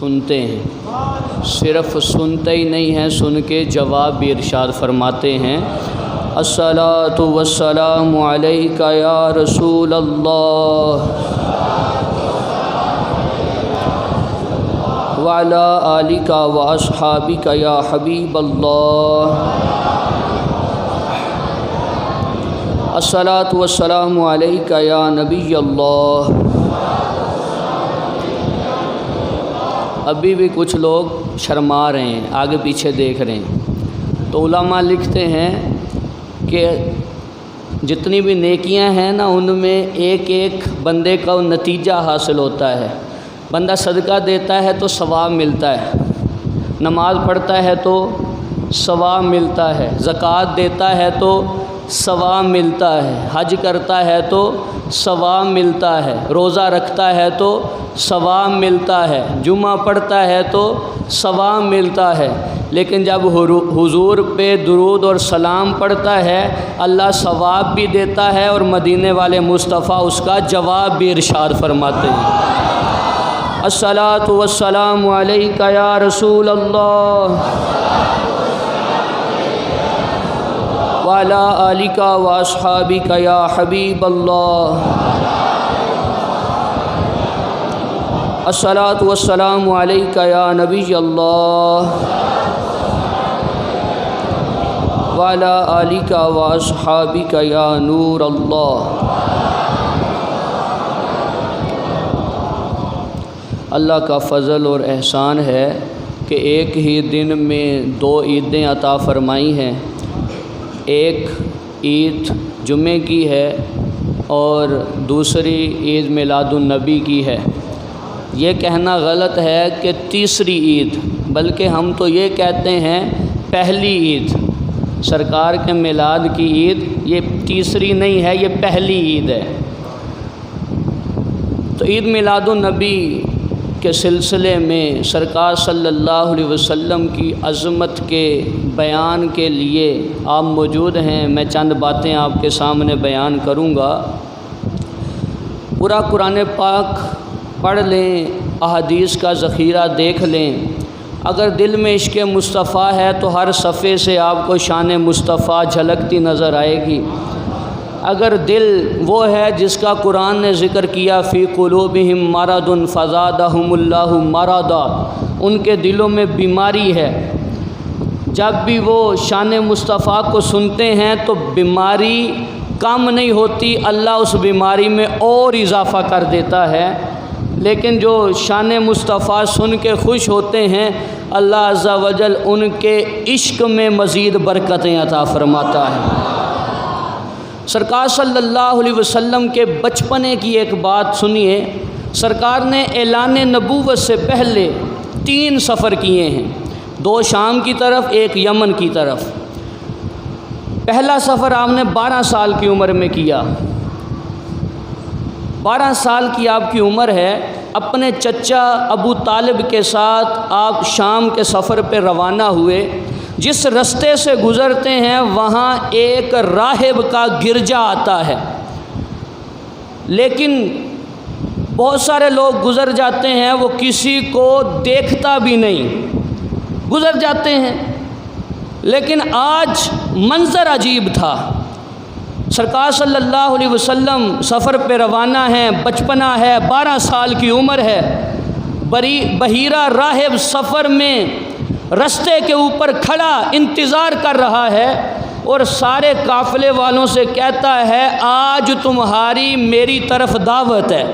سنتے ہیں، صرف سنتے ہی نہیں ہیں، سن کے جواب بھی ارشاد فرماتے ہیں۔ الصلاۃ والسلام علیک یا رسول اللہ وعلی آلک واصحابک یا حبیب اللہ۔ الصلاۃ والسلام علیک یا نبی اللہ۔ ابھی بھی کچھ لوگ شرما رہے ہیں، آگے پیچھے دیکھ رہے ہیں، تو علماء لکھتے ہیں کہ جتنی بھی نیکیاں ہیں نا، ان میں ایک ایک بندے کا نتیجہ حاصل ہوتا ہے۔ بندہ صدقہ دیتا ہے تو ثواب ملتا ہے، نماز پڑھتا ہے تو ثواب ملتا ہے، زکوٰۃ دیتا ہے تو ثواب ملتا ہے، حج کرتا ہے تو ثواب ملتا ہے، روزہ رکھتا ہے تو ثواب ملتا ہے، جمعہ پڑھتا ہے تو ثواب ملتا ہے۔ لیکن جب حضور پہ درود اور سلام پڑھتا ہے، اللہ ثواب بھی دیتا ہے اور مدینے والے مصطفیٰ اس کا جواب بھی ارشاد فرماتے ہیں۔ الصلاۃ والسلام علیک یا رسول اللہ وعلی آلک واصحابک یا حبیب اللہ۔ الصلاۃ والسلام علیک یا نبی اللہ وعلی آلک واصحابک یا نور اللہ۔ اللہ کا فضل اور احسان ہے کہ ایک ہی دن میں 2 عیدیں عطا فرمائی ہیں۔ ایک عید جمعے کی ہے اور دوسری عید میلاد النبی کی ہے۔ یہ کہنا غلط ہے کہ تیسری عید، بلکہ ہم تو یہ کہتے ہیں پہلی عید۔ سرکار کے میلاد کی عید یہ تیسری نہیں ہے، یہ پہلی عید ہے۔ تو عید میلاد النبی کے سلسلے میں سرکار صلی اللہ علیہ وسلم کی عظمت کے بیان کے لیے آپ موجود ہیں۔ میں چند باتیں آپ کے سامنے بیان کروں گا۔ پورا قرآن پاک پڑھ لیں، احادیث کا ذخیرہ دیکھ لیں۔ اگر دل میں عشق مصطفیٰ ہے تو ہر صفحے سے آپ کو شان مصطفیٰ جھلکتی نظر آئے گی۔ اگر دل وہ ہے جس کا قرآن نے ذکر کیا فی قلوبہم مرض فزادہم اللہ مرضا، ان کے دلوں میں بیماری ہے، جب بھی وہ شان مصطفیٰ کو سنتے ہیں تو بیماری کم نہیں ہوتی، اللہ اس بیماری میں اور اضافہ کر دیتا ہے۔ لیکن جو شان مصطفیٰ سن کے خوش ہوتے ہیں، اللہ عز و جل ان کے عشق میں مزید برکتیں عطا فرماتا ہے۔ سرکار صلی اللہ علیہ وسلم کے بچپنے کی ایک بات سنیے۔ سرکار نے اعلان نبوت سے پہلے 3 سفر کیے ہیں، 2 شام کی طرف، 1 یمن کی طرف۔ پہلا سفر آپ نے 12 سال کی عمر میں کیا۔ 12 سال کی آپ کی عمر ہے، اپنے چچا ابو طالب کے ساتھ آپ شام کے سفر پہ روانہ ہوئے۔ جس رستے سے گزرتے ہیں وہاں ایک راہب کا گرجا آتا ہے، لیکن بہت سارے لوگ گزر جاتے ہیں، وہ کسی کو دیکھتا بھی نہیں، گزر جاتے ہیں۔ لیکن آج منظر عجیب تھا۔ سرکار صلی اللہ علیہ وسلم سفر پہ روانہ ہیں، بچپنا ہے، 12 سال کی عمر ہے۔ بحیرہ راہب سفر میں رستے کے اوپر کھڑا انتظار کر رہا ہے اور سارے قافلے والوں سے کہتا ہے آج تمہاری میری طرف دعوت ہے۔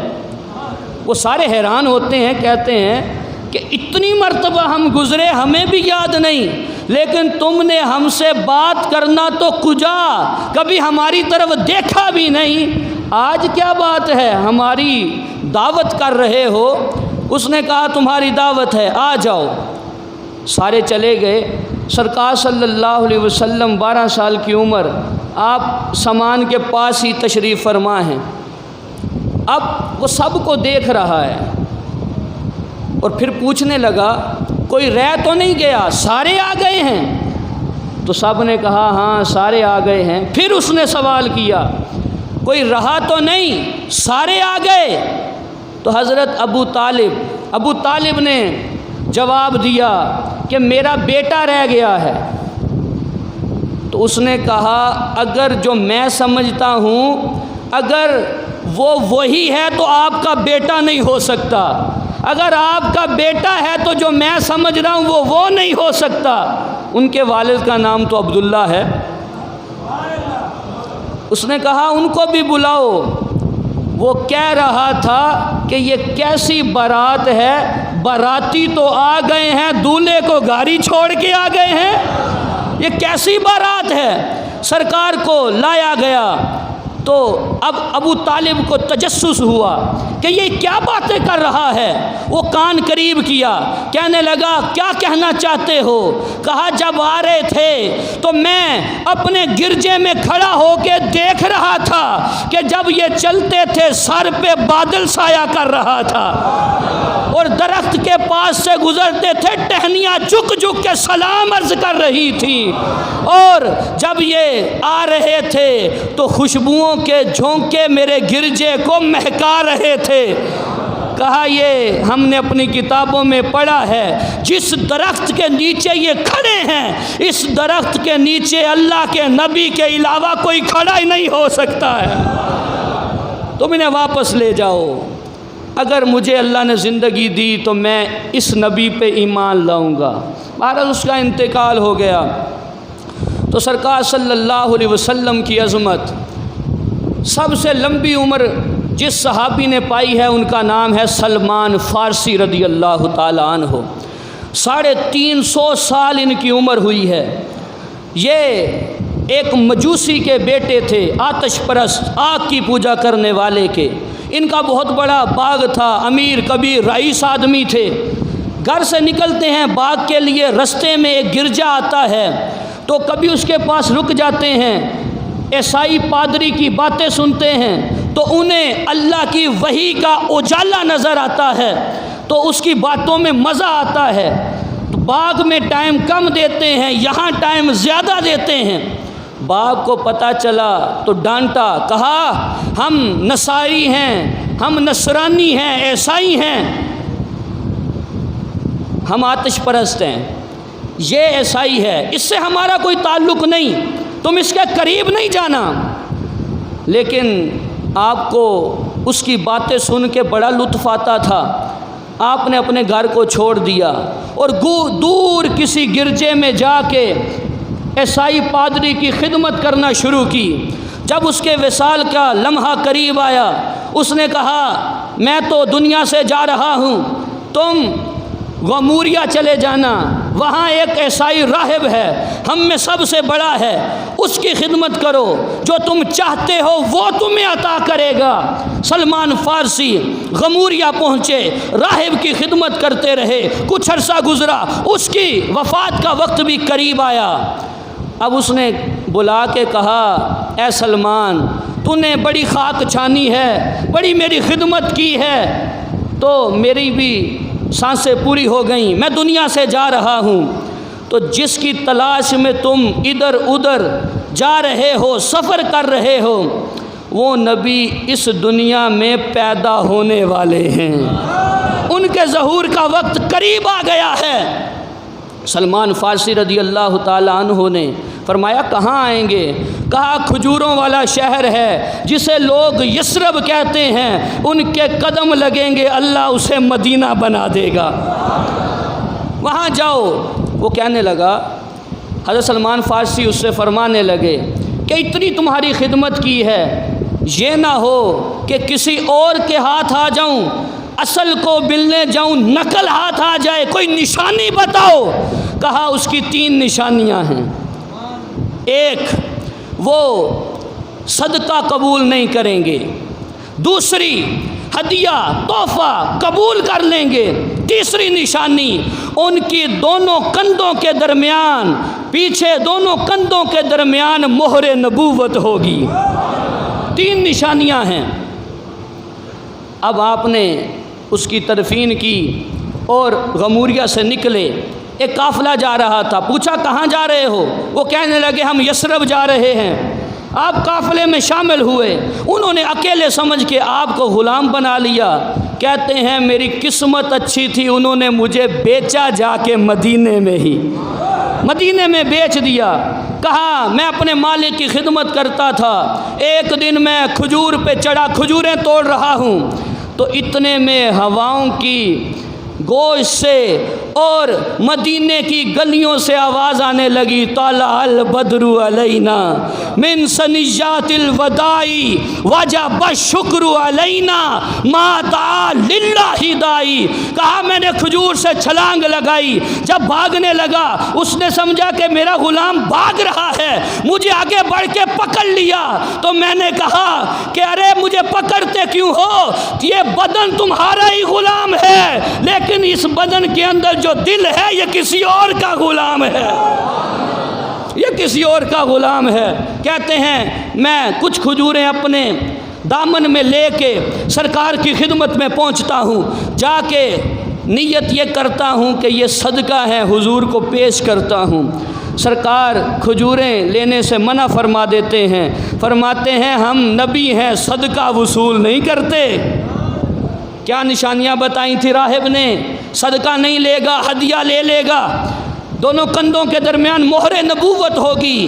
وہ سارے حیران ہوتے ہیں، کہتے ہیں کہ اتنی مرتبہ ہم گزرے، ہمیں بھی یاد نہیں، لیکن تم نے ہم سے بات کرنا تو کجا، کبھی ہماری طرف دیکھا بھی نہیں، آج کیا بات ہے ہماری دعوت کر رہے ہو؟ اس نے کہا تمہاری دعوت ہے، آ جاؤ۔ سارے چلے گئے۔ سرکار صلی اللہ علیہ وسلم 12 سال کی عمر، آپ سامان کے پاس ہی تشریف فرما ہیں۔ اب وہ سب کو دیکھ رہا ہے اور پھر پوچھنے لگا کوئی رہ تو نہیں گیا، سارے آ گئے ہیں؟ تو سب نے کہا ہاں سارے آ گئے ہیں۔ پھر اس نے سوال کیا کوئی رہا تو نہیں، سارے آ گئے؟ تو حضرت ابو طالب نے جواب دیا کہ میرا بیٹا رہ گیا ہے۔ تو اس نے کہا اگر جو میں سمجھتا ہوں اگر وہ وہی ہے تو آپ کا بیٹا نہیں ہو سکتا، اگر آپ کا بیٹا ہے تو جو میں سمجھ رہا ہوں وہ نہیں ہو سکتا۔ ان کے والد کا نام تو عبداللہ ہے۔ اس نے کہا ان کو بھی بلاؤ۔ وہ کہہ رہا تھا کہ یہ کیسی بارات ہے، باراتی تو آ گئے ہیں، دولہے کو گاڑی چھوڑ کے آ گئے ہیں، یہ کیسی بارات ہے۔ سرکار کو لایا گیا تو اب ابو طالب کو تجسس ہوا کہ یہ کیا باتیں کر رہا ہے۔ وہ کان قریب کیا، کہنے لگا کیا کہنا چاہتے ہو؟ کہا جب آ رہے تھے تو میں اپنے گرجے میں کھڑا ہو کے دیکھ رہا تھا کہ جب یہ چلتے تھے سر پہ بادل سایہ کر رہا تھا، اور درخت کے پاس سے گزرتے تھے ٹہنیاں جھک جھک کے سلام عرض کر رہی تھی، اور جب یہ آ رہے تھے تو خوشبوؤں کے جھونکے میرے گرجے کو مہکا رہے تھے۔ کہا یہ ہم نے اپنی کتابوں میں پڑھا ہے، جس درخت کے نیچے یہ کھڑے ہیں اس درخت کے نیچے اللہ کے نبی کے علاوہ کوئی کھڑا ہی نہیں ہو سکتا ہے، تم انہیں واپس لے جاؤ۔ اگر مجھے اللہ نے زندگی دی تو میں اس نبی پہ ایمان لاؤں گا۔ بہرحال اس کا انتقال ہو گیا۔ تو سرکار صلی اللہ علیہ وسلم کی عظمت، سب سے لمبی عمر جس صحابی نے پائی ہے ان کا نام ہے سلمان فارسی رضی اللہ تعالیٰ عنہ۔ 350 سال ان کی عمر ہوئی ہے۔ یہ ایک مجوسی کے بیٹے تھے، آتش پرست، آگ کی پوجا کرنے والے کے۔ ان کا بہت بڑا باغ تھا، امیر کبیر رئیس آدمی تھے۔ گھر سے نکلتے ہیں باغ کے لیے، رستے میں ایک گرجا آتا ہے تو کبھی اس کے پاس رک جاتے ہیں، عیسائی پادری کی باتیں سنتے ہیں تو انہیں اللہ کی وحی کا اجالا نظر آتا ہے تو اس کی باتوں میں مزہ آتا ہے۔ تو باغ میں ٹائم کم دیتے ہیں، یہاں ٹائم زیادہ دیتے ہیں۔ باغ کو پتہ چلا تو ڈانٹا، کہا ہم نصاری ہیں، ہم نصرانی ہیں، عیسائی ہیں، ہم آتش پرست ہیں، یہ عیسائی ہے، اس سے ہمارا کوئی تعلق نہیں، تم اس کے قریب نہیں جانا۔ لیکن آپ کو اس کی باتیں سن کے بڑا لطف آتا تھا۔ آپ نے اپنے گھر کو چھوڑ دیا اور دور کسی گرجے میں جا کے عیسائی پادری کی خدمت کرنا شروع کی۔ جب اس کے وصال کا لمحہ قریب آیا، اس نے کہا میں تو دنیا سے جا رہا ہوں، تم غموریا چلے جانا، وہاں ایک عیسائی راہب ہے، ہم میں سب سے بڑا ہے، اس کی خدمت کرو، جو تم چاہتے ہو وہ تمہیں عطا کرے گا۔ سلمان فارسی غموریا پہنچے، راہب کی خدمت کرتے رہے، کچھ عرصہ گزرا، اس کی وفات کا وقت بھی قریب آیا۔ اب اس نے بلا کے کہا اے سلمان، تو نے بڑی خاک چھانی ہے، بڑی میری خدمت کی ہے، تو میری بھی سانسیں پوری ہو گئیں، میں دنیا سے جا رہا ہوں، تو جس کی تلاش میں تم ادھر ادھر جا رہے ہو، سفر کر رہے ہو، وہ نبی اس دنیا میں پیدا ہونے والے ہیں، ان کے ظہور کا وقت قریب آ گیا ہے۔ سلمان فارسی رضی اللہ تعالیٰ عنہ نے فرمایا کہاں آئیں گے؟ کہا کھجوروں والا شہر ہے جسے لوگ یثرب کہتے ہیں، ان کے قدم لگیں گے اللہ اسے مدینہ بنا دے گا، وہاں جاؤ۔ وہ کہنے لگا، حضرت سلمان فارسی اس سے فرمانے لگے کہ اتنی تمہاری خدمت کی ہے، یہ نہ ہو کہ کسی اور کے ہاتھ آ جاؤں، اصل کو ملنے جاؤں نقل ہاتھ آ جائے، کوئی نشانی بتاؤ۔ کہا اس کی 3 نشانیاں ہیں، ایک وہ صدقہ قبول نہیں کریں گے، دوسری ہدیہ تحفہ قبول کر لیں گے، تیسری نشانی ان کی دونوں کندھوں کے درمیان، پیچھے دونوں کندھوں کے درمیان مہر نبوت ہوگی۔ 3 نشانیاں ہیں۔ اب آپ نے اس کی تدفین کی اور غموریا سے نکلے، ایک قافلہ جا رہا تھا، پوچھا کہاں جا رہے ہو؟ وہ کہنے لگے ہم یثرب جا رہے ہیں۔ آپ قافلے میں شامل ہوئے، انہوں نے اکیلے سمجھ کے آپ کو غلام بنا لیا۔ کہتے ہیں میری قسمت اچھی تھی، انہوں نے مجھے بیچا جا کے مدینے میں ہی، مدینے میں بیچ دیا۔ کہا میں اپنے مالک کی خدمت کرتا تھا، ایک دن میں کھجور پہ چڑھا، کھجوریں توڑ رہا ہوں، تو اتنے میں ہواؤں کی گوش سے اور مدینے کی گلیوں سے آواز آنے لگی، طلع البدر علینا من ثنیات الوداع وجب الشکر علینا ما دعا للہ داعی۔ کہا میں نے کھجور سے چھلانگ لگائی، جب بھاگنے لگا اس نے سمجھا کہ میرا غلام بھاگ رہا ہے، مجھے آگے بڑھ کے پکڑ لیا، تو میں نے کہا کہ ارے مجھے پکڑتے کیوں ہو، یہ بدن تمہارا ہی غلام ہے، لیکن اس بدن کے اندر جو دل ہے یہ کسی اور کا غلام ہے، یہ کسی اور کا غلام ہے۔ کہتے ہیں میں کچھ کھجوریں اپنے دامن میں لے کے سرکار کی خدمت میں پہنچتا ہوں، جا کے نیت یہ کرتا ہوں کہ یہ صدقہ ہے، حضور کو پیش کرتا ہوں۔ سرکار کھجوریں لینے سے منع فرما دیتے ہیں، فرماتے ہیں ہم نبی ہیں، صدقہ وصول نہیں کرتے۔ کیا نشانیاں بتائیں تھی راہب نے؟ صدقہ نہیں لے گا، ہدیہ لے لے گا، دونوں کندھوں کے درمیان مہر نبوت ہوگی۔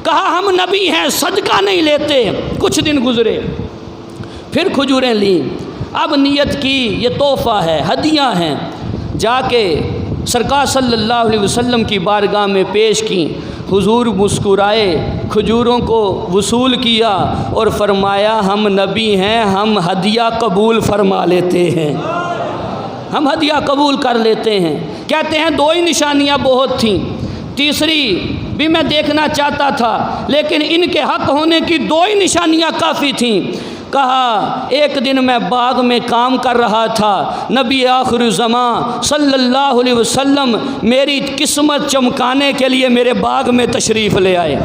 کہا ہم نبی ہیں، صدقہ نہیں لیتے۔ کچھ دن گزرے، پھر کھجوریں لیں، اب نیت کی یہ تحفہ ہے، ہدیہ ہیں، جا کے سرکار صلی اللہ علیہ وسلم کی بارگاہ میں پیش کی۔ حضور مسکرائے، کھجوروں کو وصول کیا اور فرمایا ہم نبی ہیں، ہم ہدیہ قبول فرما لیتے ہیں، ہم ہدیہ قبول کر لیتے ہیں۔ کہتے ہیں دو ہی نشانیاں بہت تھیں، تیسری بھی میں دیکھنا چاہتا تھا، لیکن ان کے حق ہونے کی دو ہی نشانیاں کافی تھیں۔ کہا ایک دن میں باغ میں کام کر رہا تھا، نبی آخر زمان صلی اللہ علیہ وسلم میری قسمت چمکانے کے لیے میرے باغ میں تشریف لے آئے۔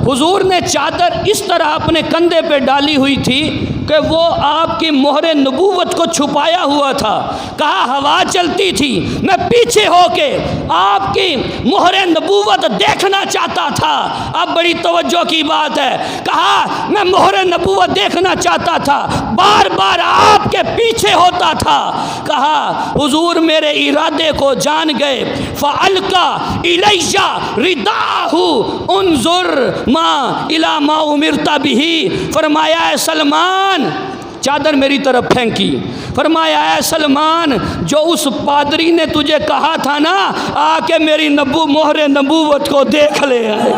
حضور نے چادر اس طرح اپنے کندھے پہ ڈالی ہوئی تھی کہ وہ آپ کی مہر نبوت کو چھپایا ہوا تھا۔ کہا ہوا چلتی تھی، میں پیچھے ہو کے آپ کی مہر نبوت دیکھنا چاہتا تھا۔ اب بڑی توجہ کی بات ہے، کہا میں مہر نبوت دیکھنا چاہتا تھا، بار بار آپ کے پیچھے ہوتا تھا۔ کہا حضور میرے ارادے کو جان گئے، فَأَلْقَى إِلَيَّ رِدَاهُ انظر ما الی ما امرت بہ۔ فرمایا اے سلمان، چادر میری طرف پھینکی، فرمایا اے سلمان جو اس پادری نے تجھے کہا تھا نا آ کے میری مہر نبوت کو دیکھ لے آئے۔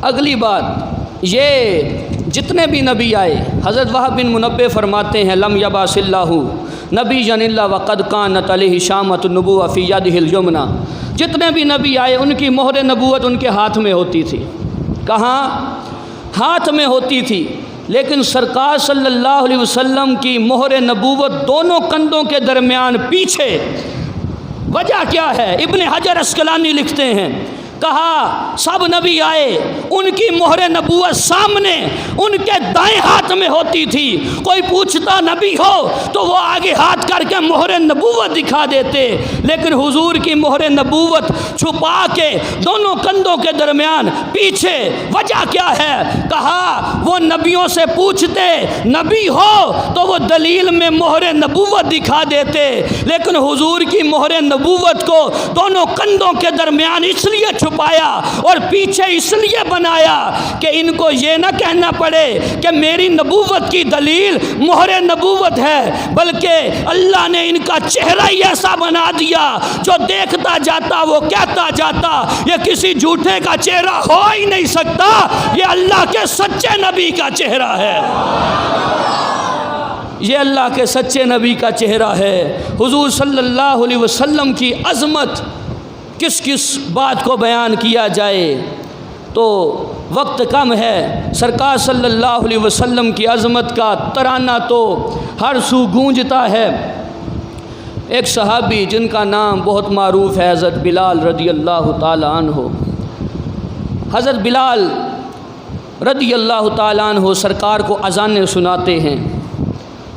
اگلی بات یہ جتنے بھی نبی آئے، حضرت وہب بن منبہ فرماتے ہیں لم یبعث اللہ نبی الا وقد کانت علیہ شامۃ النبوۃ فی یدہ الیمنی۔ جتنے بھی نبی آئے ان کی مہر نبوت ان کے ہاتھ میں ہوتی تھی۔ کہاں؟ ہاتھ میں ہوتی تھی، لیکن سرکار صلی اللہ علیہ وسلم کی مہر نبوت دونوں کندھوں کے درمیان پیچھے۔ وجہ کیا ہے؟ ابن حجر اسقلانی لکھتے ہیں، کہا سب نبی آئے، ان کی مہر نبوت سامنے ان کے دائیں ہاتھ میں ہوتی تھی، کوئی پوچھتا نبی ہو تو وہ آگے ہاتھ کر کے مہر نبوت دکھا دیتے، لیکن حضور کی مہر نبوت چھپا کے دونوں کندھوں کے درمیان پیچھے۔ وجہ کیا ہے؟ کہا وہ نبیوں سے پوچھتے نبی ہو تو وہ دلیل میں مہر نبوت دکھا دیتے، لیکن حضور کی مہر نبوت کو دونوں کندھوں کے درمیان اس لیے چھپایا اور پیچھے اس لیے بنایا کہ ان کو یہ نہ کہنا پڑے کہ میری نبوت کی دلیل مہر نبوت ہے، بلکہ اللہ نے ان کا چہرہ ہی ایسا بنا دیا جو دیکھتا جاتا وہ کہتا جاتا یہ کسی جھوٹے کا چہرہ ہو ہی نہیں سکتا، یہ اللہ کے سچے نبی کا چہرہ ہے، یہ اللہ کے سچے نبی کا چہرہ ہے۔ حضور صلی اللہ علیہ وسلم کی عظمت کس کس بات کو بیان کیا جائے تو وقت کم ہے۔ سرکار صلی اللہ علیہ وسلم کی عظمت کا ترانہ تو ہر سو گونجتا ہے۔ ایک صحابی جن کا نام بہت معروف ہے حضرت بلال رضی اللہ تعالی عنہ، حضرت بلال رضی اللہ تعالی عنہ سرکار کو اذانیں سناتے ہیں۔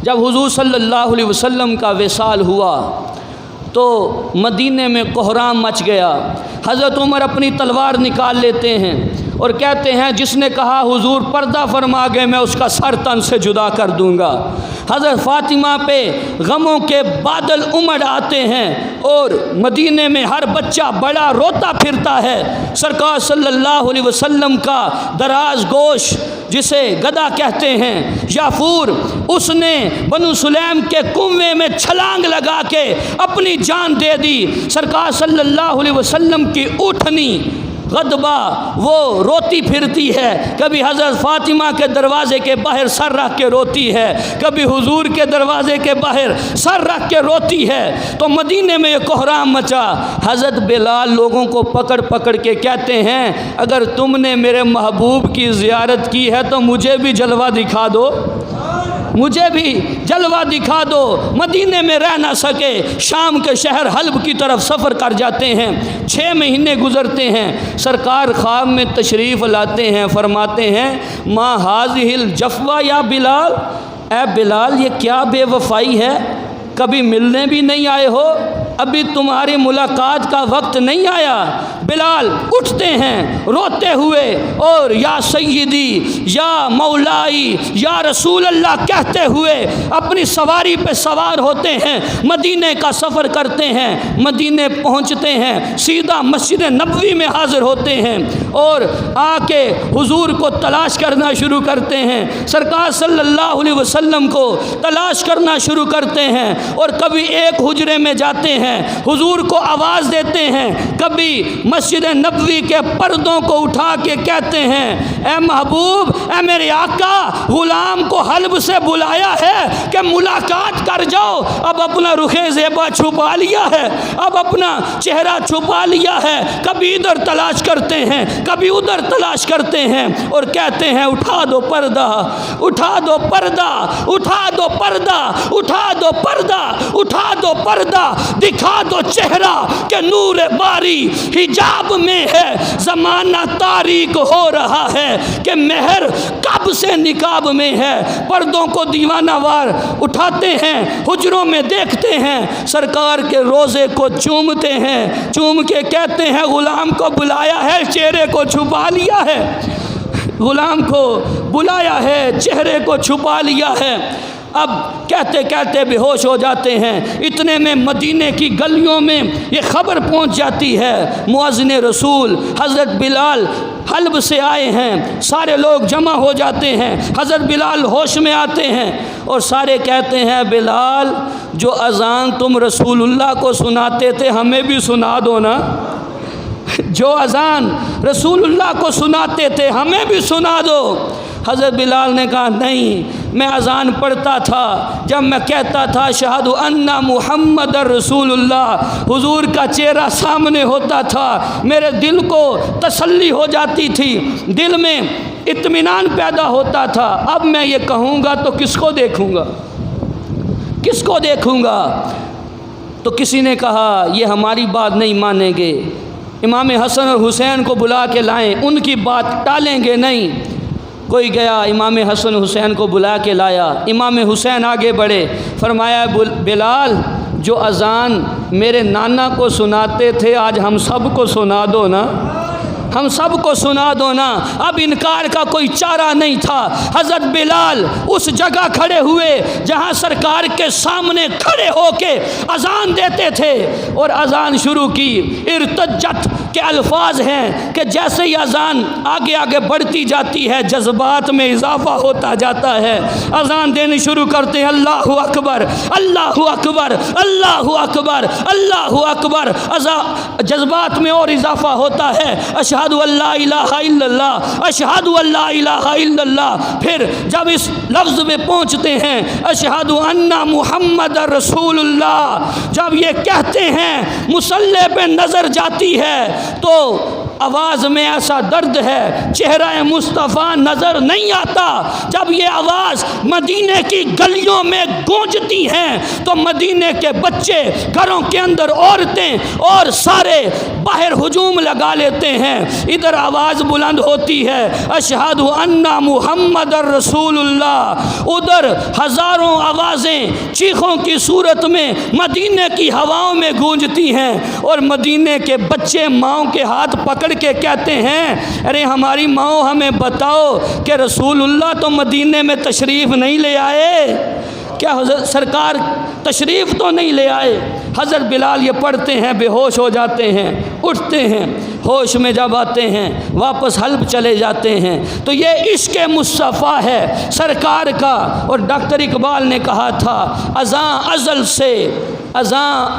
جب حضور صلی اللہ علیہ وسلم کا وصال ہوا تو مدینے میں کوہرام مچ گیا۔ حضرت عمر اپنی تلوار نکال لیتے ہیں اور کہتے ہیں جس نے کہا حضور پردہ فرما گئے میں اس کا سر تن سے جدا کر دوں گا۔ حضرت فاطمہ پہ غموں کے بادل امڑ آتے ہیں اور مدینے میں ہر بچہ بڑا روتا پھرتا ہے۔ سرکار صلی اللہ علیہ وسلم کا دراز گوش جسے گدا کہتے ہیں یافور، اس نے بنو سلیم کے کنویں میں چھلانگ لگا کے اپنی جان دے دی۔ سرکار صلی اللہ علیہ وسلم کی اٹھنی غضبہ وہ روتی پھرتی ہے، کبھی حضرت فاطمہ کے دروازے کے باہر سر رکھ کے روتی ہے، کبھی حضور کے دروازے کے باہر سر رکھ کے روتی ہے۔ تو مدینے میں یہ کوہرام مچا۔ حضرت بلال لوگوں کو پکڑ پکڑ کے کہتے ہیں اگر تم نے میرے محبوب کی زیارت کی ہے تو مجھے بھی جلوہ دکھا دو، مجھے بھی جلوہ دکھا دو۔ مدینے میں رہ نہ سکے، شام کے شہر حلب کی طرف سفر کر جاتے ہیں۔ 6 مہینے گزرتے ہیں۔ سرکار خواب میں تشریف لاتے ہیں، فرماتے ہیں ما ہاذہ الجفوہ یا بلال، اے بلال یہ کیا بے وفائی ہے، کبھی ملنے بھی نہیں آئے ہو، ابھی تمہاری ملاقات کا وقت نہیں آیا۔ بلال اٹھتے ہیں روتے ہوئے اور یا سیدی یا مولائی یا رسول اللہ کہتے ہوئے اپنی سواری پہ سوار ہوتے ہیں، مدینے کا سفر کرتے ہیں۔ مدینے پہنچتے ہیں، سیدھا مسجد نبوی میں حاضر ہوتے ہیں اور آ کے حضور کو تلاش کرنا شروع کرتے ہیں، سرکار صلی اللہ علیہ وسلم کو تلاش کرنا شروع کرتے ہیں اور کبھی ایک حجرے میں جاتے ہیں، حضور کو آواز دیتے ہیں، کبھی مسجد نبوی کے پردوں کو اٹھا کے کہتے ہیں اے محبوب، اے میرے آقا، غلام کو حلب سے بلایا ہے کہ ملاقات کر جاؤ۔ اب اپنا رخ زیبا چھپا لیا ہے، اب اپنا چہرہ چھپا لیا ہے، کبھی ادھر تلاش کرتے ہیں کبھی ادھر تلاش کرتے ہیں اور کہتے ہیں اٹھا دو پردہ، اٹھا دو پردہ، اٹھا دو پردہ، اٹھا دو پردہ، اٹھا دو پردہ، دکھا دو چہرہ کہ نور باری حجاب میں ہے، زمانہ تاریک ہو رہا ہے کہ مہر کب سے نقاب میں ہے۔ پردوں کو دیوانہ وار اٹھاتے ہیں، حجروں میں دیکھتے ہیں، سرکار کے روزے کو چومتے ہیں، چوم کے کہتے ہیں غلام کو بلایا ہے چہرے کو چھپا لیا ہے، غلام کو بلایا ہے چہرے کو چھپا لیا ہے۔ اب کہتے کہتے بے ہوش ہو جاتے ہیں۔ اتنے میں مدینے کی گلیوں میں یہ خبر پہنچ جاتی ہے مؤذن رسول حضرت بلال حلب سے آئے ہیں، سارے لوگ جمع ہو جاتے ہیں، حضرت بلال ہوش میں آتے ہیں اور سارے کہتے ہیں بلال جو اذان تم رسول اللہ کو سناتے تھے ہمیں بھی سنا دو نا، جو اذان رسول اللہ کو سناتے تھے ہمیں بھی سنا دو۔ حضرت بلال نے کہا نہیں، میں اذان پڑھتا تھا جب میں کہتا تھا اشہد ان محمد رسول اللہ، حضور کا چہرہ سامنے ہوتا تھا، میرے دل کو تسلی ہو جاتی تھی، دل میں اطمینان پیدا ہوتا تھا۔ اب میں یہ کہوں گا تو کس کو دیکھوں گا، کس کو دیکھوں گا؟ تو کسی نے کہا یہ ہماری بات نہیں مانیں گے، امام حسن اور حسین کو بلا کے لائیں، ان کی بات ٹالیں گے نہیں۔ کوئی گیا امام حسن حسین کو بلا کے لایا، امام حسین آگے بڑھے، فرمایا بلال جو اذان میرے نانا کو سناتے تھے آج ہم سب کو سنا دو نا، ہم سب کو سنا دو نا۔ اب انکار کا کوئی چارہ نہیں تھا۔ حضرت بلال اس جگہ کھڑے ہوئے جہاں سرکار کے سامنے کھڑے ہو کے اذان دیتے تھے اور اذان شروع کی۔ ارتجت کے الفاظ ہیں کہ جیسے ہی اذان آگے آگے بڑھتی جاتی ہے جذبات میں اضافہ ہوتا جاتا ہے، اذان دینی شروع کرتے ہیں اللہ اکبر اللہ اکبر اللہ اکبر اللہ اکبر، جذبات میں اور اضافہ ہوتا ہے، اشہد ان لا الہ الا اللہ اشہد ان لا الہ الا اللہ۔ پھر جب اس لفظ میں پہنچتے ہیں اشہد ان محمد رسول اللہ، جب یہ کہتے ہیں مصلی پہ نظر جاتی ہے تو آواز میں ایسا درد ہے چہرہ مصطفیٰ نظر نہیں آتا۔ جب یہ آواز مدینے کی گلیوں میں گونجتی ہیں تو مدینے کے بچے، گھروں کے اندر عورتیں اور سارے باہر ہجوم لگا لیتے ہیں۔ ادھر آواز بلند ہوتی ہے اشہد ان محمد رسول اللہ، ادھر ہزاروں آوازیں چیخوں کی صورت میں مدینے کی ہواؤں میں گونجتی ہیں، اور مدینے کے بچے ماؤں کے ہاتھ پکڑ کے کہتے ہیں ارے ہماری ماؤں ہمیں بتاؤ کہ رسول اللہ تو مدینے میں تشریف نہیں لے آئے، کیا حضرت سرکار تشریف تو نہیں لے آئے؟ حضرت بلال یہ پڑھتے ہیں، بے ہوش ہو جاتے ہیں، اٹھتے ہیں، ہوش میں جب آتے ہیں واپس حلب چلے جاتے ہیں۔ تو یہ عشق مصطفیٰ ہے سرکار کا۔ اور ڈاکٹر اقبال نے کہا تھا ازاں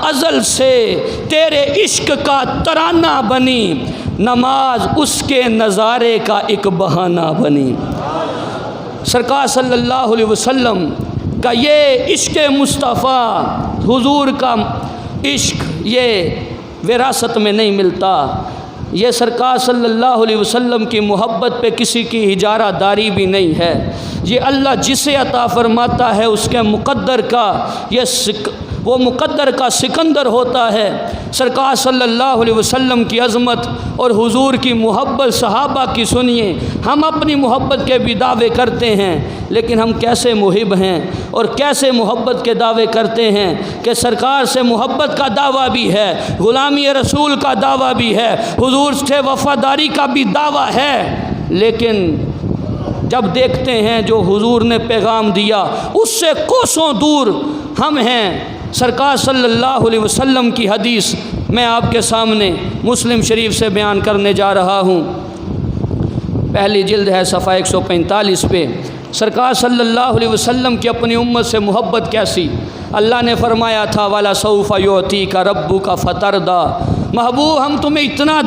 ازل سے تیرے عشق کا ترانہ بنی، نماز اس کے نظارے کا ایک بہانہ بنی۔ سرکار صلی اللہ علیہ وسلم کا یہ عشق مصطفیٰ، حضور کا عشق، یہ وراثت میں نہیں ملتا، یہ سرکار صلی اللہ علیہ وسلم کی محبت پہ کسی کی اجارہ داری بھی نہیں ہے، یہ اللہ جسے عطا فرماتا ہے اس کے مقدر کا وہ مقدر کا سکندر ہوتا ہے۔ سرکار صلی اللہ علیہ وسلم کی عظمت اور حضور کی محبت صحابہ کی سنیے۔ ہم اپنی محبت کے بھی دعوے کرتے ہیں، لیکن ہم کیسے محب ہیں اور کیسے محبت کے دعوے کرتے ہیں کہ سرکار سے محبت کا دعویٰ بھی ہے، غلامی رسول کا دعویٰ بھی ہے، حضور سے وفاداری کا بھی دعویٰ ہے، لیکن جب دیکھتے ہیں جو حضور نے پیغام دیا اس سے کوسوں دور ہم ہیں۔ سرکار صلی اللہ علیہ وسلم کی حدیث میں آپ کے سامنے مسلم شریف سے بیان کرنے جا رہا ہوں، پہلی جلد ہے صفحہ 145 پہ۔ سرکار صلی اللہ علیہ وسلم کی اپنی امت سے محبت کیسی؟ اللہ نے فرمایا تھا وَلَا سَوْفَ يُعْطِيكَ رَبُّكَ فَتَرْضَىٰ، محبوب ہم تمہیں اتنا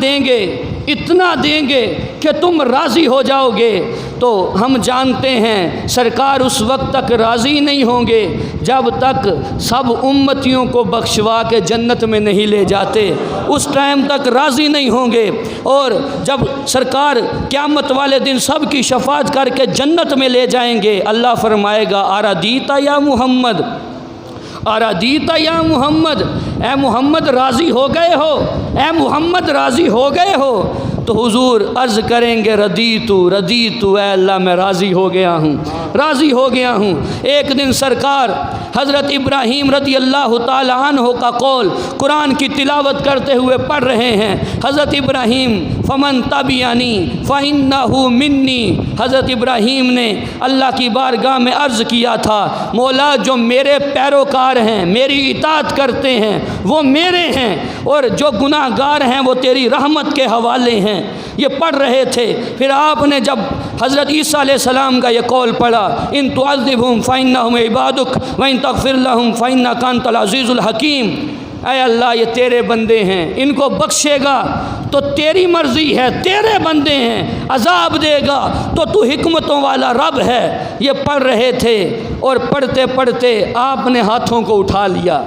دیں گے کہ تم راضی ہو جاؤ گے۔ تو ہم جانتے ہیں سرکار اس وقت تک راضی نہیں ہوں گے جب تک سب امتیوں کو بخشوا کے جنت میں نہیں لے جاتے، اس ٹائم تک راضی نہیں ہوں گے۔ اور جب سرکار قیامت والے دن سب کی شفاعت کر کے جنت میں لے جائیں گے، اللہ فرمائے گا اَرَضِیتَ یا محمد، اَرَضِیتَ یا محمد، اے محمد راضی ہو گئے ہو، اے محمد راضی ہو گئے ہو؟ تو حضور عرض کریں گے ردیتو، اے اللہ میں راضی ہو گیا ہوں۔ ایک دن سرکار حضرت ابراہیم رضی اللہ تعالی عنہ کا قول قرآن کی تلاوت کرتے ہوئے پڑھ رہے ہیں۔ حضرت ابراہیم فمن تبعنی فإنہ منی، حضرت ابراہیم نے اللہ کی بارگاہ میں عرض کیا تھا مولا جو میرے پیروکار ہیں، میری اطاعت کرتے ہیں وہ میرے ہیں، اور جو گناہ گار ہیں وہ تیری رحمت کے حوالے ہیں۔ یہ پڑھ رہے تھے، پھر آپ نے جب حضرت عیسیٰ علیہ السلام کا یہ قول پڑھا ان تعذبہم فإنہم عبادک وإن تغفر لہم فإنک انت العزیز الحکیم، اے اللہ یہ تیرے بندے ہیں، ان کو بخشے گا تو تیری مرضی ہے، تیرے بندے ہیں، عذاب دے گا تو تو حکمتوں والا رب ہے۔ یہ پڑھ رہے تھے اور پڑھتے پڑھتے آپ نے ہاتھوں کو اٹھا لیا۔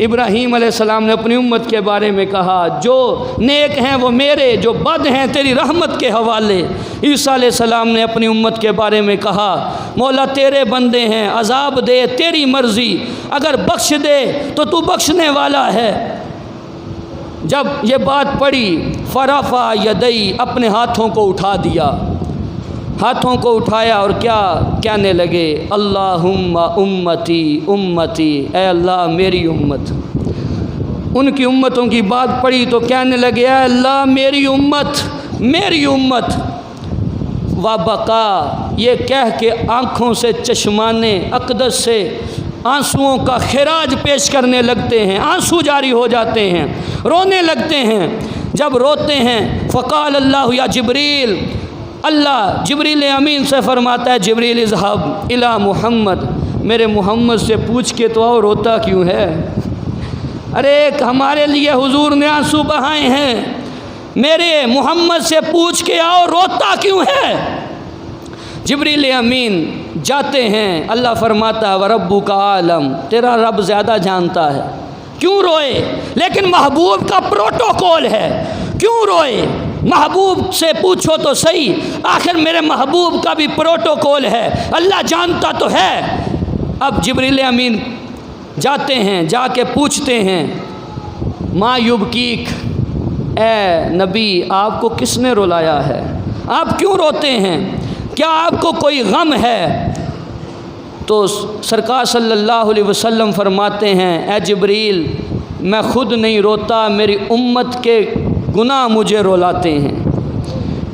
ابراہیم علیہ السلام نے اپنی امت کے بارے میں کہا جو نیک ہیں وہ میرے، جو بد ہیں تیری رحمت کے حوالے۔ عیسیٰ علیہ السلام نے اپنی امت کے بارے میں کہا مولا تیرے بندے ہیں، عذاب دے تیری مرضی، اگر بخش دے تو تو بخشنے والا ہے۔ جب یہ بات پڑھی فرفع یدی، اپنے ہاتھوں کو اٹھا دیا، ہاتھوں کو اٹھایا اور کیا کہنے لگے اللہم امتی امتی، اے اللہ میری امت۔ ان کی امتوں کی بات پڑھی تو کہنے لگے اے اللہ میری امت۔ وبکا، یہ کہہ کے آنکھوں سے چشمانے اقدس سے آنسوؤں کا خراج پیش کرنے لگتے ہیں، آنسو جاری ہو جاتے ہیں، رونے لگتے ہیں۔ جب روتے ہیں فقال اللہ یا جبریل، اللہ جبریل امین سے فرماتا ہے جبریل اذهب الی محمد، میرے محمد سے پوچھ کے تو آؤ روتا کیوں ہے؟ ارے ہمارے لیے حضور نے آنسو بہائے ہیں، میرے محمد سے پوچھ کے آؤ روتا کیوں ہے؟ جبریل امین جاتے ہیں، اللہ فرماتا ہے وَرَبُّكَ عَالَمْ، تیرا رب زیادہ جانتا ہے کیوں روئے، لیکن محبوب کا پروٹوکول ہے، کیوں روئے؟ محبوب سے پوچھو تو صحیح، آخر میرے محبوب کا بھی پروٹوکول ہے، اللہ جانتا تو ہے۔ اب جبریل امین جاتے ہیں، جا کے پوچھتے ہیں ما یبکیک، اے نبی آپ کو کس نے رلایا ہے، آپ کیوں روتے ہیں، کیا آپ کو کوئی غم ہے؟ تو سرکار صلی اللہ علیہ وسلم فرماتے ہیں اے جبریل میں خود نہیں روتا، میری امت کے گناہ مجھے رلاتے ہیں،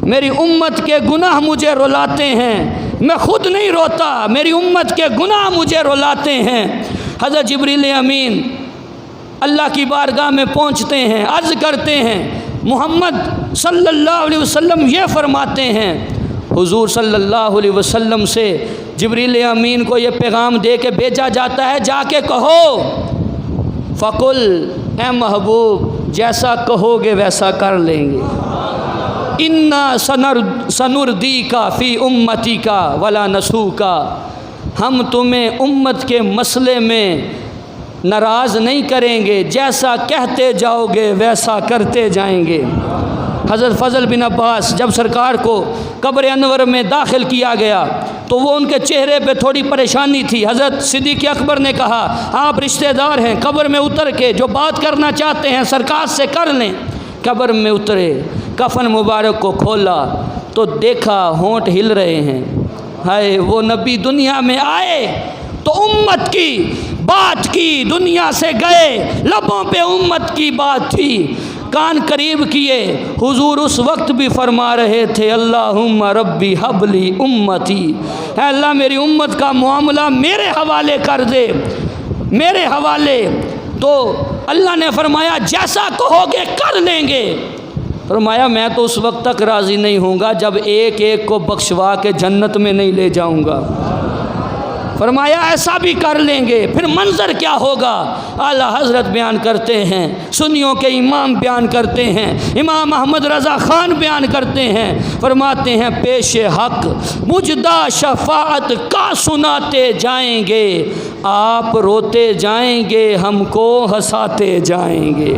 میری امت کے گناہ مجھے رلاتے ہیں، میں خود نہیں روتا، میری امت کے گناہ مجھے رلاتے ہیں۔ حضرت جبریل امین اللہ کی بارگاہ میں پہنچتے ہیں، عرض کرتے ہیں محمد صلی اللہ علیہ وسلم یہ فرماتے ہیں، حضور صلی اللہ علیہ وسلم سے جبریل امین کو یہ پیغام دے کے بھیجا جاتا ہے جا کے کہو فقل، اے محبوب جیسا کہو گے ویسا کر لیں گے، انا سنردی کا فی امتی کا ولا نسو کا، ہم تمہیں امت کے مسئلے میں ناراض نہیں کریں گے، جیسا کہتے جاؤ گے ویسا کرتے جائیں گے۔ حضرت فضل بن عباس جب سرکار کو قبر انور میں داخل کیا گیا تو وہ ان کے چہرے پہ تھوڑی پریشانی تھی۔ حضرت صدیق اکبر نے کہا آپ رشتہ دار ہیں، قبر میں اتر کے جو بات کرنا چاہتے ہیں سرکار سے کر لیں۔ قبر میں اترے، کفن مبارک کو کھولا تو دیکھا ہونٹ ہل رہے ہیں، ہائے وہ نبی دنیا میں آئے تو امت کی بات کی، دنیا سے گئے لبوں پہ امت کی بات تھی، کان قریب کیے، حضور اس وقت بھی فرما رہے تھے اللہم ربی حبلی امتی، اے اللہ میری امت کا معاملہ میرے حوالے کر دے، میرے حوالے۔ تو اللہ نے فرمایا جیسا کہو گے کر لیں گے۔ فرمایا میں تو اس وقت تک راضی نہیں ہوں گا جب ایک ایک کو بخشوا کے جنت میں نہیں لے جاؤں گا۔ فرمایا ایسا بھی کر لیں گے، پھر منظر کیا ہوگا؟ اعلیٰ حضرت بیان کرتے ہیں، سنیوں کے امام بیان کرتے ہیں، امام احمد رضا خان بیان کرتے ہیں، فرماتے ہیں پیش حق مجدہ شفاعت کا سناتے جائیں گے، آپ روتے جائیں گے ہم کو ہنساتے جائیں گے۔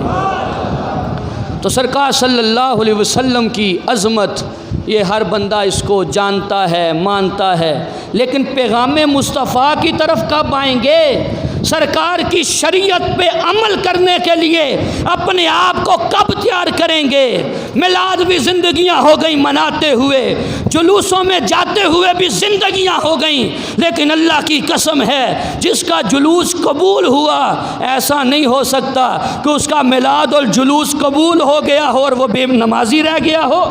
تو سرکار صلی اللہ علیہ وسلم کی عظمت یہ ہر بندہ اس کو جانتا ہے، مانتا ہے، لیکن پیغام مصطفیٰ کی طرف کب آئیں گے؟ سرکار کی شریعت پہ عمل کرنے کے لیے اپنے آپ کو کب تیار کریں گے؟ میلاد بھی زندگیاں ہو گئیں مناتے ہوئے، جلوسوں میں جاتے ہوئے بھی زندگیاں ہو گئیں، لیکن اللہ کی قسم ہے جس کا جلوس قبول ہوا ایسا نہیں ہو سکتا کہ اس کا میلاد اور جلوس قبول ہو گیا ہو اور وہ بے نمازی رہ گیا ہو۔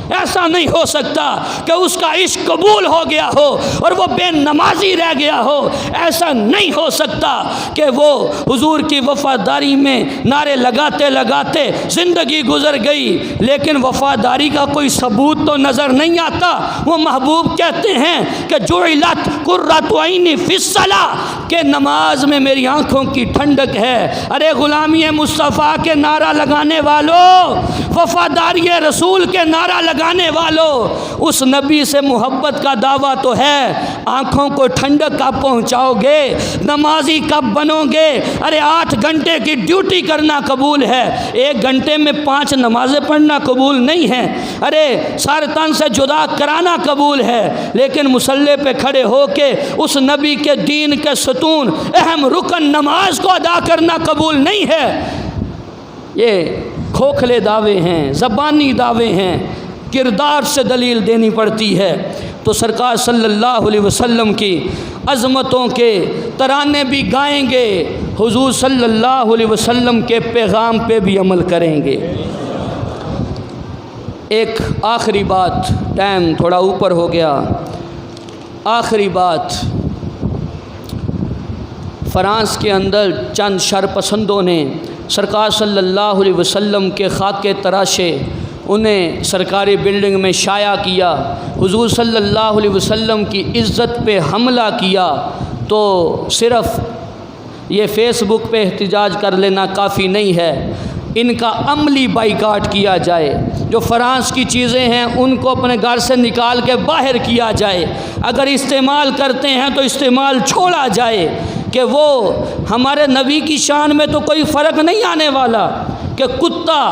ایسا نہیں ہو سکتا کہ اس کا عشق قبول ہو گیا ہو اور وہ بے نمازی رہ گیا ہو۔ ایسا نہیں ہو سکتا کہ وہ حضور کی وفاداری میں نعرے لگاتے لگاتے زندگی گزر گئی لیکن وفاداری کا کوئی ثبوت تو نظر نہیں آتا۔ وہ محبوب کہتے ہیں کہ جعلت قرۃ عینی فی الصلاۃ، کہ نماز میں میری آنکھوں کی ٹھنڈک ہے۔ ارے غلامی مصطفیٰ کے نعرہ لگانے والوں، وفاداری رسول کے نعرہ لگانے والوں، اس نبی سے محبت کا دعویٰ تو ہے، آنکھوں کو ٹھنڈک کب پہنچاؤ گے؟ نمازی کب بنو گے؟ ارے 8 گھنٹے کی ڈیوٹی کرنا قبول ہے، 1 گھنٹے میں 5 نمازیں پڑھنا قبول نہیں ہے۔ ارے سر تن سے جدا کرانا قبول ہے، لیکن مصلی پہ کھڑے ہو کے اس نبی کے دین کے ستون اہم رکن نماز کو ادا کرنا قبول نہیں ہے۔ یہ کھوکھلے دعوے ہیں، زبانی دعوے ہیں، کردار سے دلیل دینی پڑتی ہے۔ تو سرکار صلی اللہ علیہ وسلم کی عظمتوں کے ترانے بھی گائیں گے، حضور صلی اللہ علیہ وسلم کے پیغام پہ بھی عمل کریں گے۔ ایک آخری بات، ٹائم تھوڑا اوپر ہو گیا، آخری بات، فرانس کے اندر چند شرپسندوں نے سرکار صلی اللہ علیہ وسلم کے خاکے تراشے، انہیں سرکاری بلڈنگ میں شائع کیا، حضور صلی اللہ علیہ وسلم کی عزت پہ حملہ کیا۔ تو صرف یہ فیس بک پہ احتجاج کر لینا کافی نہیں ہے، ان کا عملی بائیکاٹ کیا جائے۔ جو فرانس کی چیزیں ہیں ان کو اپنے گھر سے نکال کے باہر کیا جائے، اگر استعمال کرتے ہیں تو استعمال چھوڑا جائے، کہ وہ ہمارے نبی کی شان میں تو کوئی فرق نہیں آنے والا کہ کتا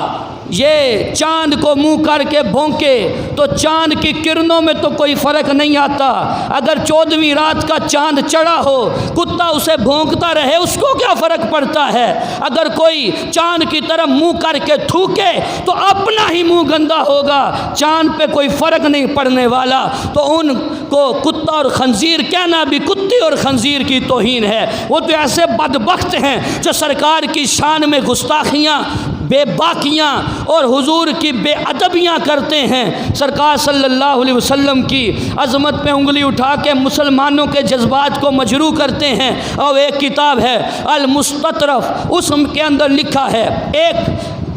یہ چاند کو منہ کر کے بھونکے تو چاند کی کرنوں میں تو کوئی فرق نہیں آتا، اگر 14ویں رات کا چاند چڑھا ہو کتا اسے بھونکتا رہے اس کو کیا فرق پڑتا ہے؟ اگر کوئی چاند کی طرف منہ کر کے تھوکے تو اپنا ہی منہ گندا ہوگا، چاند پہ کوئی فرق نہیں پڑنے والا۔ تو ان کو کتا اور خنزیر کہنا بھی کتے اور خنزیر کی توہین ہے۔ وہ تو ایسے بدبخت ہیں جو سرکار کی شان میں گستاخیاں، بے باکیاں اور حضور کی بے ادبیاں کرتے ہیں، سرکار صلی اللہ علیہ وسلم کی عظمت پہ انگلی اٹھا کے مسلمانوں کے جذبات کو مجروح کرتے ہیں۔ اور ایک کتاب ہے المستطرف، اس کے اندر لکھا ہے ایک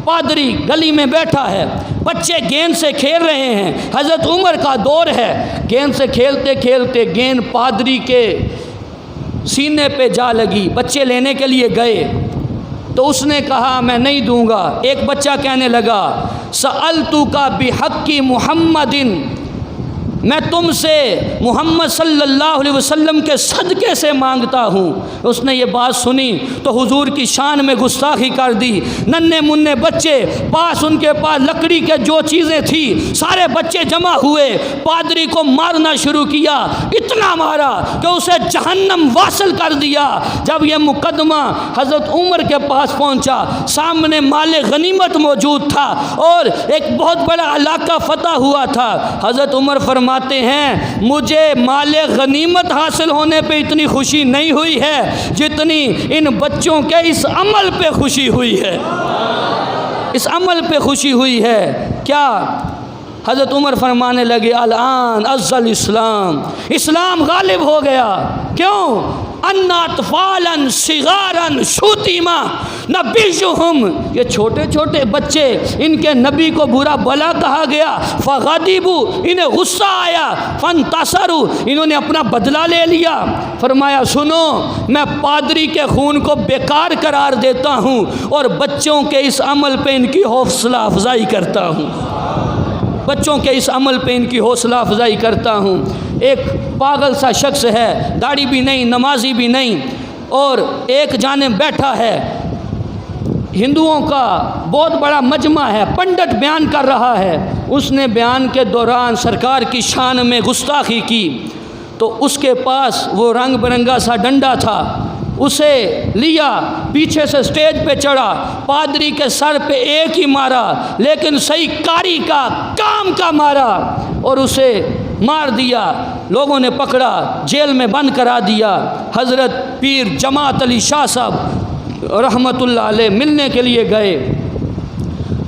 پادری گلی میں بیٹھا ہے، بچے گیند سے کھیل رہے ہیں، حضرت عمر کا دور ہے، گیند سے کھیلتے کھیلتے گیند پادری کے سینے پہ جا لگی، بچے لینے کے لیے گئے تو اس نے کہا میں نہیں دوں گا۔ ایک بچہ کہنے لگا سألتک بحق محمد، میں تم سے محمد صلی اللہ علیہ وسلم کے صدقے سے مانگتا ہوں۔ اس نے یہ بات سنی تو حضور کی شان میں گستاخی کر دی۔ ننھے منھے بچے پاس، ان کے پاس لکڑی کے جو چیزیں تھی سارے بچے جمع ہوئے، پادری کو مارنا شروع کیا، اتنا مارا کہ اسے جہنم واصل کر دیا۔ جب یہ مقدمہ حضرت عمر کے پاس پہنچا، سامنے مال غنیمت موجود تھا اور ایک بہت بڑا علاقہ فتح ہوا تھا۔ حضرت عمر فرماتے ہیں مجھے مال غنیمت حاصل ہونے پہ اتنی خوشی نہیں ہوئی ہے جتنی ان بچوں کے اس عمل پہ خوشی ہوئی ہے، اس عمل پہ خوشی ہوئی ہے۔ کیا حضرت عمر فرمانے لگے الان عز الاسلام، اسلام غالب ہو گیا۔ کیوں؟ ان اطفالا صغارا شتیما نبیہم، یہ چھوٹے چھوٹے بچے، ان کے نبی کو برا بلا کہا گیا، فغضبوا، انہیں غصہ آیا، فانتصروا، انہوں نے اپنا بدلہ لے لیا۔ فرمایا سنو، میں پادری کے خون کو بیکار قرار دیتا ہوں اور بچوں کے اس عمل پہ ان کی حوصلہ افزائی کرتا ہوں، بچوں کے اس عمل پہ ان کی حوصلہ افزائی کرتا ہوں۔ ایک پاگل سا شخص ہے، داڑھی بھی نہیں، نمازی بھی نہیں، اور ایک جانب بیٹھا ہے، ہندوؤں کا بہت بڑا مجمع ہے، پنڈت بیان کر رہا ہے، اس نے بیان کے دوران سرکار کی شان میں گستاخی کی تو اس کے پاس وہ رنگ برنگا سا ڈنڈا تھا، اسے لیا، پیچھے سے سٹیج پہ چڑھا، پادری کے سر پہ ایک ہی مارا لیکن صحیح کاری کا کام کا مارا اور اسے مار دیا۔ لوگوں نے پکڑا، جیل میں بند کرا دیا۔ حضرت پیر جماعت علی شاہ صاحب رحمت اللہ علیہ ملنے کے لیے گئے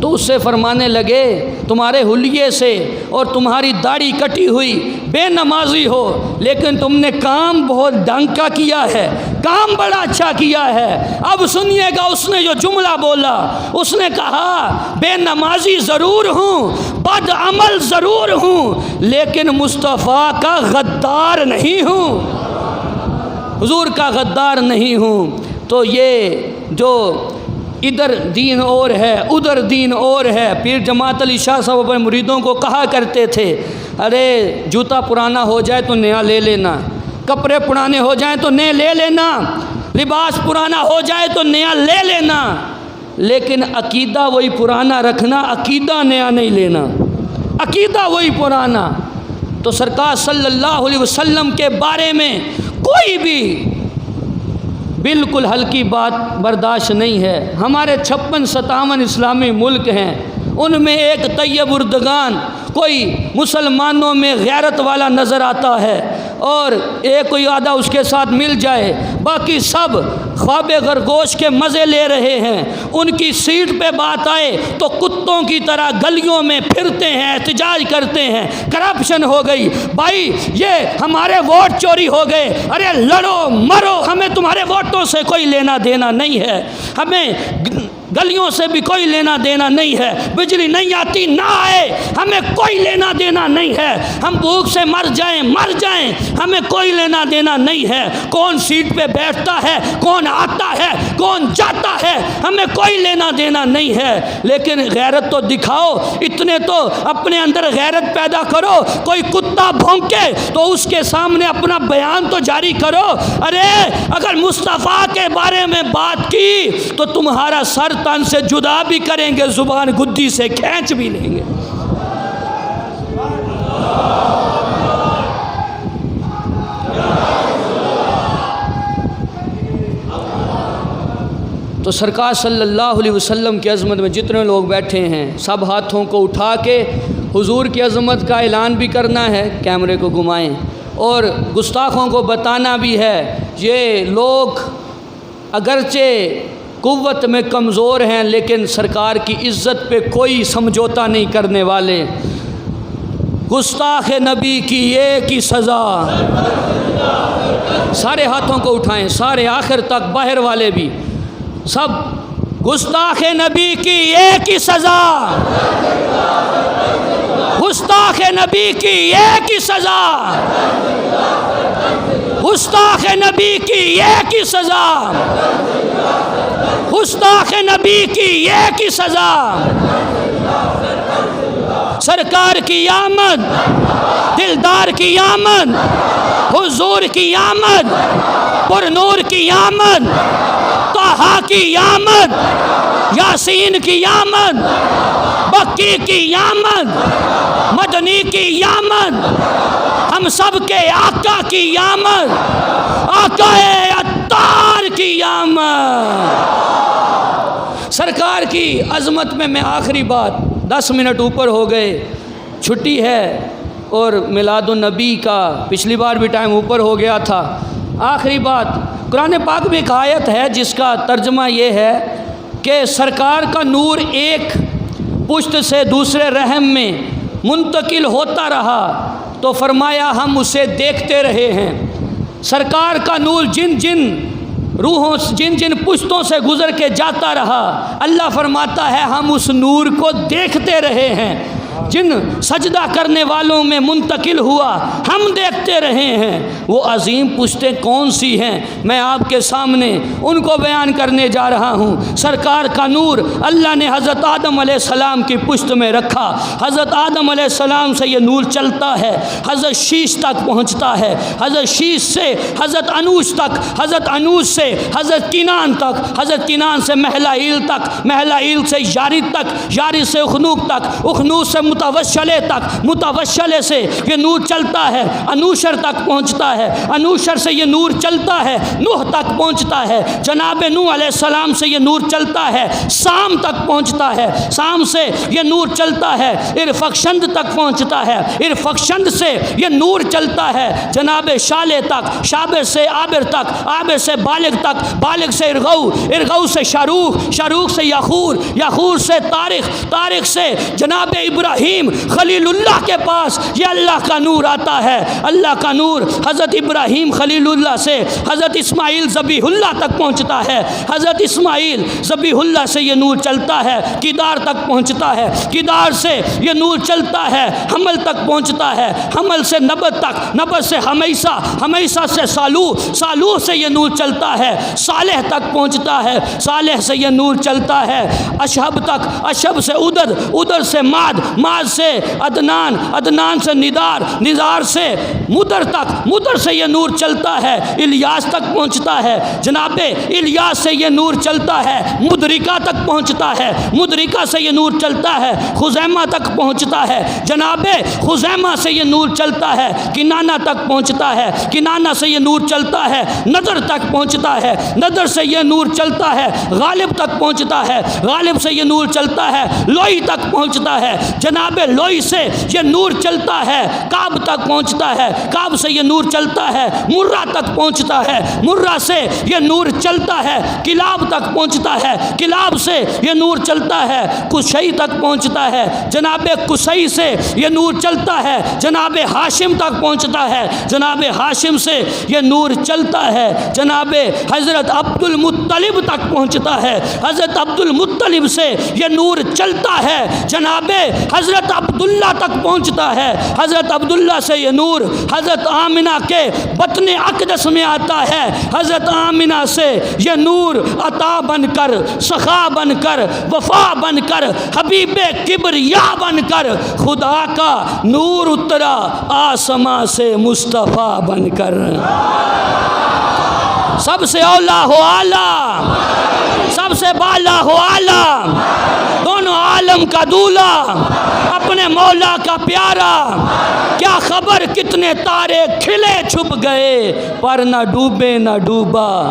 تو اس سے فرمانے لگے تمہارے حلیے سے اور تمہاری داڑھی کٹی ہوئی، بے نمازی ہو، لیکن تم نے کام بہت ڈھنگ کا کیا ہے، کام بڑا اچھا کیا ہے۔ اب سنیے گا اس نے جو جملہ بولا، اس نے کہا بے نمازی ضرور ہوں، بد عمل ضرور ہوں، لیکن مصطفیٰ کا غدار نہیں ہوں، حضور کا غدار نہیں ہوں۔ تو یہ جو ادھر دین اور ہے ادھر دین اور ہے، پیر جماعت علی شاہ صاحب اپنے مریدوں کو کہا کرتے تھے ارے جوتا پرانا ہو جائے تو نیا لے لینا، کپڑے پرانے ہو جائیں تو نئے لے لینا، لباس پرانا ہو جائے تو نیا لے لینا، لیکن عقیدہ وہی پرانا رکھنا، عقیدہ نیا نہیں لینا، عقیدہ وہی پرانا۔ تو سرکار صلی اللہ علیہ وسلم کے بارے میں کوئی بھی بالکل ہلکی بات برداشت نہیں ہے۔ ہمارے 56-57 اسلامی ملک ہیں، ان میں ایک طیب اردگان کوئی مسلمانوں میں غیرت والا نظر آتا ہے اور ایک کوئی آدھا اس کے ساتھ مل جائے، باقی سب خواب خرگوش کے مزے لے رہے ہیں۔ ان کی سیٹ پہ بات آئے تو کتوں کی طرح گلیوں میں پھرتے ہیں، احتجاج کرتے ہیں، کرپشن ہو گئی، بھائی یہ ہمارے ووٹ چوری ہو گئے، ارے لڑو مرو، ہمیں تمہارے ووٹوں سے کوئی لینا دینا نہیں ہے، ہمیں گلیوں سے بھی کوئی لینا دینا نہیں ہے، بجلی نہیں آتی نہ آئے، ہمیں کوئی لینا دینا نہیں ہے، ہم بھوک سے مر جائیں ہمیں کوئی لینا دینا نہیں ہے، کون سیٹ پہ بیٹھتا ہے، کون آتا ہے، کون جاتا ہے، ہمیں کوئی لینا دینا نہیں ہے۔ لیکن غیرت تو دکھاؤ، اتنے تو اپنے اندر غیرت پیدا کرو، کوئی کتا بھونکے تو اس کے سامنے اپنا بیان تو جاری کرو، ارے اگر مصطفیٰ کے بارے میں بات کی تو تمہارا سر تن سے جدا بھی کریں گے، زبان گدی سے کھینچ بھی لیں گے۔ تو سرکار صلی اللہ علیہ وسلم کی عظمت میں جتنے لوگ بیٹھے ہیں سب ہاتھوں کو اٹھا کے حضور کی عظمت کا اعلان بھی کرنا ہے، کیمرے کو گھمائیں، اور گستاخوں کو بتانا بھی ہے یہ لوگ اگرچہ قوت میں کمزور ہیں لیکن سرکار کی عزت پہ کوئی سمجھوتا نہیں کرنے والے۔ گستاخ نبی کی ایک ہی سزا، سارے ہاتھوں کو اٹھائیں، سارے آخر تک، باہر والے بھی سب، گستاخ نبی کی ایک ہی سزا، گستاخ نبی کی ایک ہی سزا، گستاخ نبی کی ایک ہی سزا، گستاخ نبی کی ایک ہی سزا۔ سرکار کی آمد، دلدار کی آمد، حضور کی آمد، پر نور کی آمد، طٰہٰ کی آمد، یاسین کی آمد، بکی کی آمد، مدنی کی آمد، ہم سب کے آقا کی آمد، آقا عطار کی آمد۔ سرکار کی عظمت میں آخری بات، 10 منٹ اوپر ہو گئے، چھٹی ہے اور میلاد النبی کا پچھلی بار بھی ٹائم اوپر ہو گیا تھا۔ آخری بات، قرآن پاک میں ایک آیت ہے جس کا ترجمہ یہ ہے کہ سرکار کا نور ایک پشت سے دوسرے رحم میں منتقل ہوتا رہا تو فرمایا ہم اسے دیکھتے رہے ہیں۔ سرکار کا نور جن جن روحوں، جن جن پشتوں سے گزر کے جاتا رہا، اللہ فرماتا ہے ہم اس نور کو دیکھتے رہے ہیں۔ جن سجدہ کرنے والوں میں منتقل ہوا ہم دیکھتے رہے ہیں۔ وہ عظیم پشتیں کون سی ہیں میں آپ کے سامنے ان کو بیان کرنے جا رہا ہوں۔ سرکار کا نور اللہ نے حضرت آدم علیہ السلام کی پشت میں رکھا۔ حضرت آدم علیہ السلام سے یہ نور چلتا ہے، حضرت شیش تک پہنچتا ہے، حضرت شیش سے حضرت انوش تک، حضرت انوش سے حضرت کنان تک، حضرت کنان سے محلائیل تک، محلائیل سے یارد تک، یارد سے اخنوق تک، اخنوق سے متوشلے تک، متوشلے سے یہ نور چلتا ہے انوشر تک پہنچتا ہے، انوشر سے یہ نور چلتا ہے نوح تک پہنچتا ہے، جناب نوح علیہ السلام سے یہ نور چلتا ہے سام تک پہنچتا ہے، سام سے یہ نور چلتا ہے ارفخشند تک پہنچتا ہے، ارفخشند سے یہ نور چلتا ہے جناب شالے تک، شابے سے عابر تک، عابر سے بالغ تک، بالغ سے ارغو، ارغو سے شاروخ، شاروخ سے یاخور، یاخور سے تاریخ، تاریخ سے جناب ابراہیم خلیل اللہ کے پاس یہ اللہ کا نور آتا ہے۔ اللہ کا نور حضرت ابراہیم خلیل اللہ سے حضرت اسماعیل ذبیح اللہ تک پہنچتا ہے، حضرت اسماعیل ذبیح اللہ سے یہ نور چلتا ہے کدار تک پہنچتا ہے، کدار سے یہ نور چلتا ہے حمل تک پہنچتا ہے، حمل سے نبت تک، نبت سے ہمیسہ، ہمیسہ سے صالوح، صالوح سے یہ نور چلتا ہے صالح تک پہنچتا ہے، صالح سے یہ نور چلتا ہے اشہب تک، اشہب سے ادر، ادر سے ماد، ماد سے عدنان، عدنان سے ندار، ندار سے مدر تک، مدر سے یہ نور چلتا ہے الیاس تک پہنچتا ہے، جناب الیاس سے یہ نور چلتا ہے مدرکہ تک پہنچتا ہے، مدرکہ سے یہ نور چلتا ہے خزیمہ تک پہنچتا ہے، جناب خزیمہ سے یہ نور چلتا ہے کنانہ تک پہنچتا ہے، کنانہ سے یہ نور چلتا ہے نظر تک پہنچتا ہے، نظر سے یہ نور چلتا ہے غالب تک پہنچتا ہے، غالب سے یہ نور چلتا ہے لوئی تک پہنچتا ہے، جناب لوئی سے یہ نور چلتا ہے کعب تک پہنچتا ہے، کعب سے یہ نور چلتا ہے مرہ تک پہنچتا ہے، مرہ سے یہ نور چلتا ہے کلاب تک پہنچتا ہے، کلاب سے یہ نور چلتا ہے کشئی تک پہنچتا ہے، جناب کشئی سے یہ نور چلتا ہے جناب ہاشم تک پہنچتا ہے، جناب ہاشم سے یہ نور چلتا ہے جناب حضرت عبد المطلب تک پہنچتا ہے، حضرت عبد المطلب سے یہ نور چلتا ہے جناب حضرت عبداللہ تک پہنچتا ہے، حضرت عبداللہ سے یہ نور حضرت آمنہ کے بطن اقدس میں آتا ہے، حضرت آمنہ سے یہ نور عطا بن کر، سخا بن کر، وفا بن کر، حبیب کبریا بن کر خدا کا نور اترا آسماں سے مصطفیٰ بن کر۔ سب سے اولا ہو اعلیٰ، سب سے بالا ہو اعلیٰ، دونوں عالم کا دولا، اپنے مولا کا پیارا۔ کیا خبر کتنے تارے کھلے چھپ گئے، پر نہ ڈوبے نہ ڈوبا۔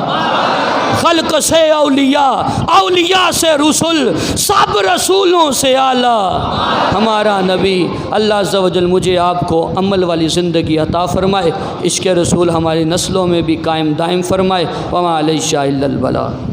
خلق سے اولیاء، اولیاء سے رسول، سب رسولوں سے اعلیٰ ہمارا نبی۔ اللہ عز و جل مجھے آپ کو عمل والی زندگی عطا فرمائے، عشق رسول ہماری نسلوں میں بھی قائم دائم فرمائے۔ وما علیہ الا البلاغ۔